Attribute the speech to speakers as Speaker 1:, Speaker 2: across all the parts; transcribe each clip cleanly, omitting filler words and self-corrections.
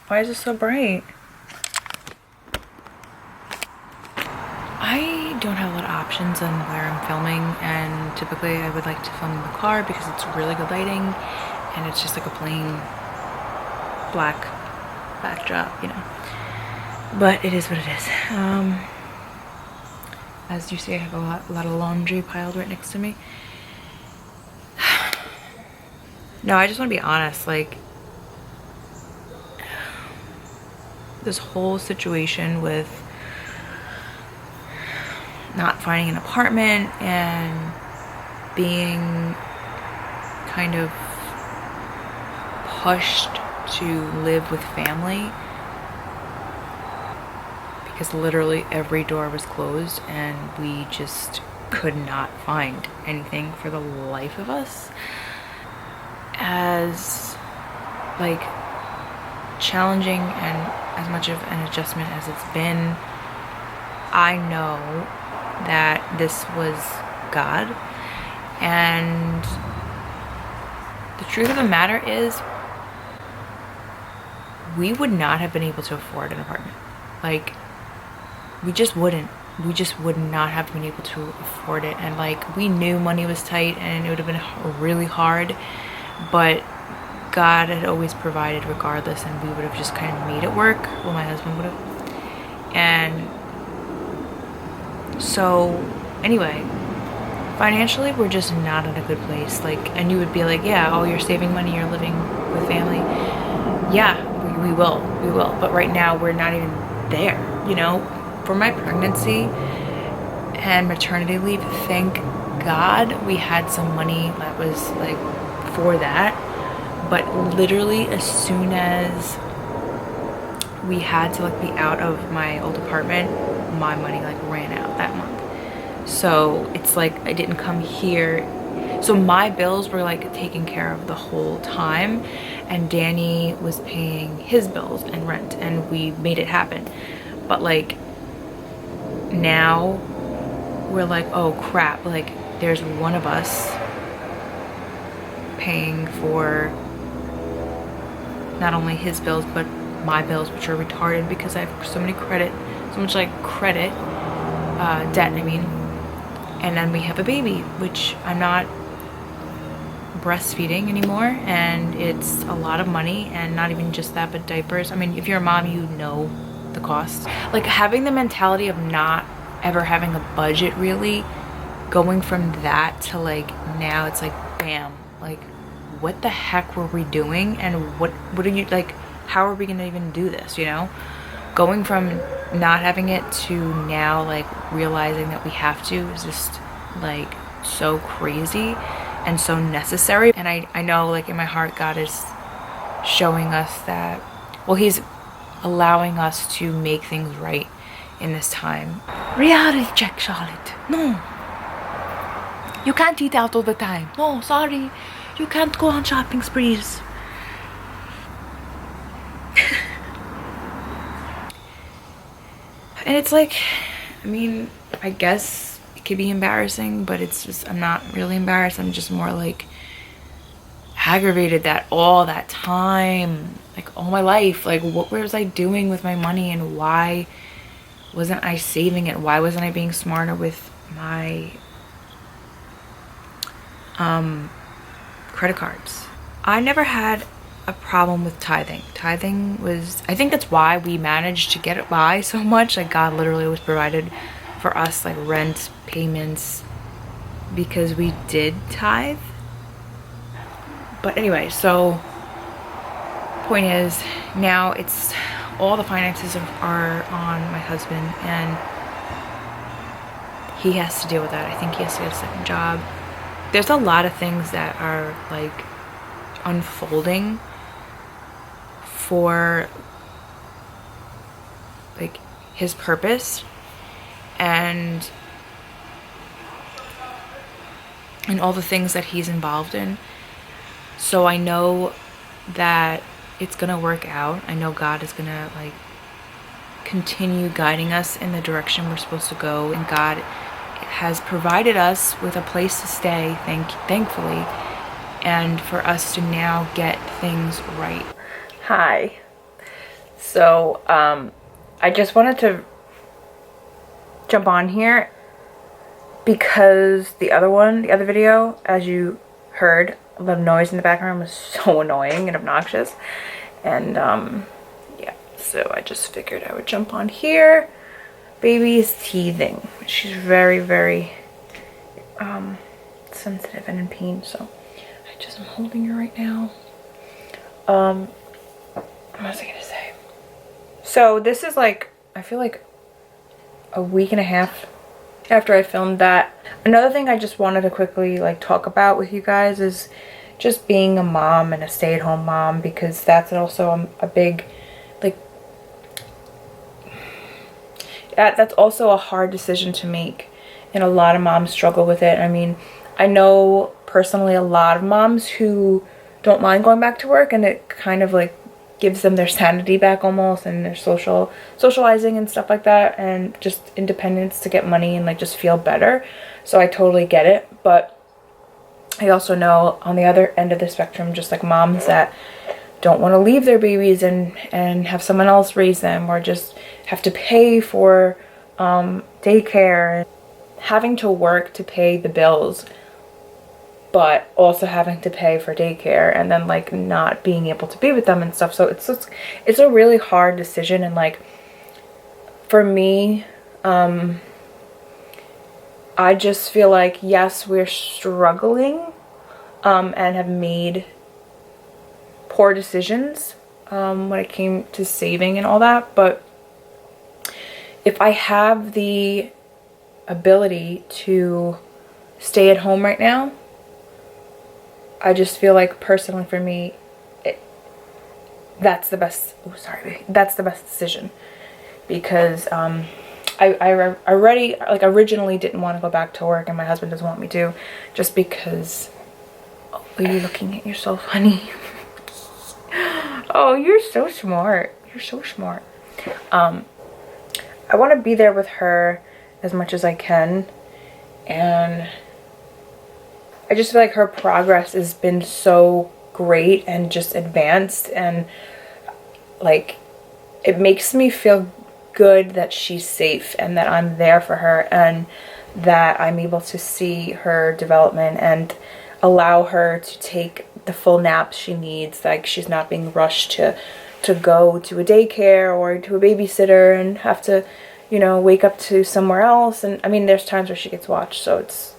Speaker 1: Why is it so bright? I don't have a lot of options on where I'm filming, and typically I would like to film in the car because it's really good lighting and it's just like a plain black backdrop, you know. But it is what it is. As you see, I have a lot of laundry piled right next to me. No, I just want to be honest, like, this whole situation with not finding an apartment and being kind of pushed to live with family because literally every door was closed and we just could not find anything for the life of us. As like challenging and as much of an adjustment as it's been, I know that this was God, and the truth of the matter is we would not have been able to afford an apartment. Like, we just would not have been able to afford it. And like, we knew money was tight and it would have been really hard, but God had always provided regardless, and we would have just kind of made it work. Well, my husband would have. And so anyway, financially we're just not in a good place. Like, and you would be like, yeah, oh, you're saving money, you're living with family. Yeah, we will, but right now we're not even there, you know. For my pregnancy and maternity leave, thank God we had some money that was like for that. But literally as soon as we had to like be out of my old apartment, my money like ran out that month. So it's like I didn't come here. So my bills were like taken care of the whole time, and Danny was paying his bills and rent, and we made it happen. But like now we're like, oh crap, like there's one of us paying for not only his bills but my bills, which are retarded because I have so much debt, I mean. And then we have a baby, which I'm not breastfeeding anymore, and it's a lot of money. And not even just that, but diapers. I mean, if you're a mom, you know the cost. Like, having the mentality of not ever having a budget, really going from that to like now it's like, bam, like what the heck were we doing, and what are you like, how are we gonna even do this, you know? Going from not having it to now like realizing that we have to is just like so crazy and so necessary. And I know, like, in my heart, God is showing us that, well, he's allowing us to make things right in this time. Reality check, Charlotte. No, you can't eat out all the time. No, sorry, you can't go on shopping sprees. And it's like, I mean, I guess it could be embarrassing, but it's just, I'm not really embarrassed. I'm just more like aggravated that all that time, like all my life, like what was I doing with my money, and why wasn't I saving it? Why wasn't I being smarter with my credit cards? I never had a problem with tithing. Tithing was, I think that's why we managed to get it by so much. Like, God literally was provided for us, like rent payments, because we did tithe. But anyway, so point is, now it's all the finances are on my husband, and he has to deal with that. I think he has to get a second job. There's a lot of things that are like unfolding for like his purpose, and all the things that he's involved in. So I know that it's gonna work out. I know God is gonna like continue guiding us in the direction we're supposed to go, and God has provided us with a place to stay, thankfully, and for us to now get things right. Hi. So I just wanted to jump on here because the other video, as you heard, the noise in the background was so annoying and obnoxious. And yeah, so I just figured I would jump on here. Baby is teething. She's very, very sensitive and in pain, so I'm holding her right now. What was I gonna say? So this is like, I feel like a week and a half after I filmed that. Another thing I just wanted to quickly like talk about with you guys is just being a mom and a stay-at-home mom, because that's also a big, like, that's also a hard decision to make, and a lot of moms struggle with it. I mean, I know personally a lot of moms who don't mind going back to work, and it kind of like gives them their sanity back almost, and their socializing and stuff like that, and just independence to get money and like just feel better. So I totally get it. But I also know on the other end of the spectrum, just like moms that don't want to leave their babies and have someone else raise them, or just have to pay for daycare, and having to work to pay the bills, but also having to pay for daycare, and then like not being able to be with them and stuff. So it's a really hard decision. And like for me, I just feel like, yes, we're struggling and have made poor decisions when it came to saving and all that, but if I have the ability to stay at home right now, I just feel like personally for me, that's the best, that's the best decision, because I already, like, originally didn't want to go back to work, and my husband doesn't want me to, just because, oh, are you looking at yourself, honey? Oh, you're so smart. You're so smart. I want to be there with her as much as I can, and I just feel like her progress has been so great and just advanced, and like it makes me feel good that she's safe and that I'm there for her, and that I'm able to see her development and allow her to take the full naps she needs. Like, she's not being rushed to go to a daycare or to a babysitter and have to, you know, wake up to somewhere else. And I mean, there's times where she gets watched, so it's,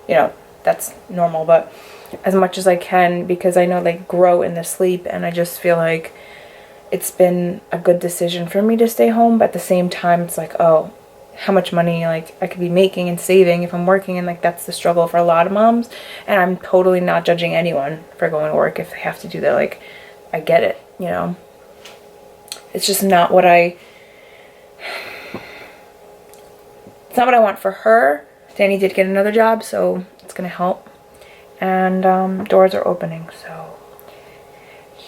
Speaker 1: you know, that's normal, but as much as I can, because I know they grow in the sleep, and I just feel like it's been a good decision for me to stay home. But at the same time, it's like, oh, how much money like I could be making and saving if I'm working, and like that's the struggle for a lot of moms. And I'm totally not judging anyone for going to work if they have to do that. Like, I get it, you know. It's just not what it's not what I want for her. Danny did get another job, so it's gonna help, and doors are opening. So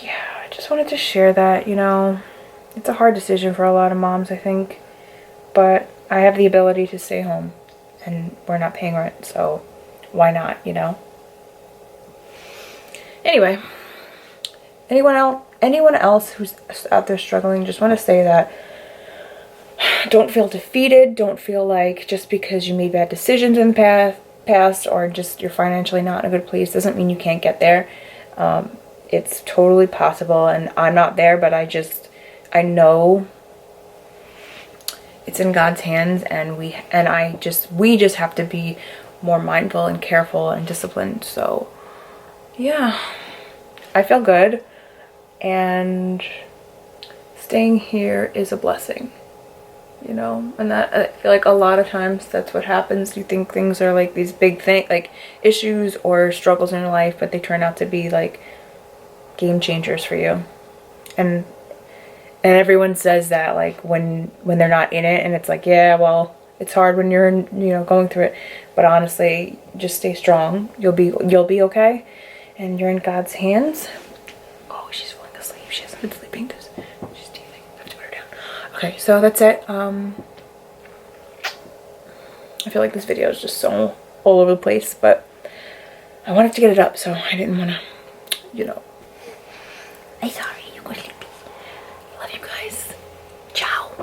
Speaker 1: yeah, I just wanted to share that. You know, it's a hard decision for a lot of moms, I think, but I have the ability to stay home, and we're not paying rent, so why not, you know? Anyway, anyone else who's out there struggling, just want to say that don't feel defeated. Don't feel like just because you made bad decisions in the past, or just you're financially not in a good place, doesn't mean you can't get there. It's totally possible, and I'm not there, but I know it's in God's hands, and we just have to be more mindful and careful and disciplined. So yeah, I feel good, and staying here is a blessing, you know. And that, I feel like a lot of times that's what happens. You think things are like these big like issues or struggles in your life, but they turn out to be like game changers for you. And everyone says that, like, when they're not in it, and it's like, yeah, well, it's hard when you're, you know, going through it, but honestly, just stay strong. You'll be okay, and you're in God's hands. Oh, she's falling asleep. She hasn't been sleeping. She's teething. I have to put her down. Okay, so that's it. I feel like this video is just so all over the place, but I wanted to get it up, so I didn't want to, you know. I'm sorry. You go sleepy. Love you. guys.